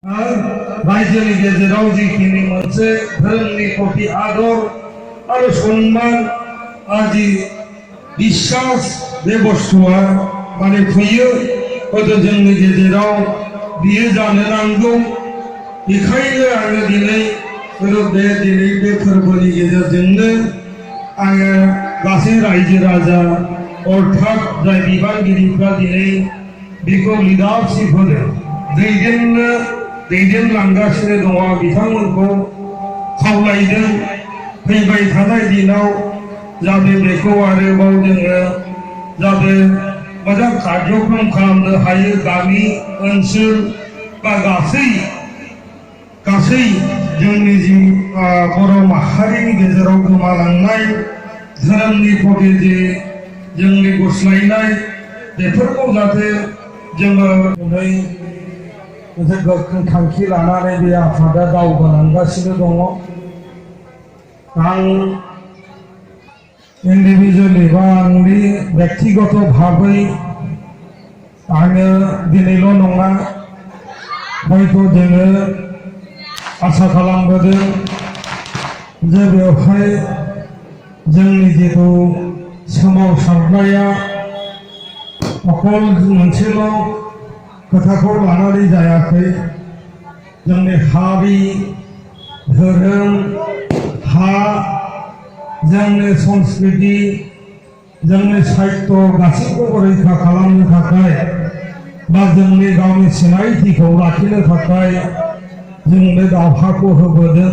रायजोनि गेजेराव जिखिनि मोनसे धोरोमनि प्रति आदर आरो सन्मान आदि बिश्वास बे बुस्थुआ माने फैयो हयथ' जोंनि गेजेराव बियो जानो नांगौ। बेखायनो आङो दिनै बे फोरबोनि गेजेरजोंनो आङो गासै रायजो राजा अर्थात जाय बिबानगिरिफ्रा दिनै बेखौ लिडारशिप होदों दैदेनलांगासिनो दङ बिथांमोनखौ खावलायदों फैबाय थानाय दिनाव जाहाथे बेखौ आरोबाव जोङो जाहाथे मोजां कार्यक्रम खालामनो हायो। गामि ओनसोल बा गासै जोंनि जि बर' माहारिनि गेजेराव गोमालांनाय धोरोमनि प्रति जे जोंनि गुस्लायनाय बेफोरखौ जाहाथे जोङो मोनसे गोख्रों थांखि लानानै बे आफादा दावगालांगासिनो दङ। आं इन्डिभिजुवेलि बा आंनि व्यक्तिगत भाबै आङो दिनैल' नङा हयथ' जोङो आसा खालामबोदों जे बेवहाय जोंनि जिथु सोमावसारनाया अकल मोनसेल' खोथाखौ लानानै जायाखै। जोंनि हारि धोरोम हा जोंनि संस्कृति जोंनि साहित्य गासैखौबो रैखा खालामनो थाखाय बा जोंनि गावनि सिनायथिखौ लाखिनो थाखाय जोंनो दावहाखौ होबोदों।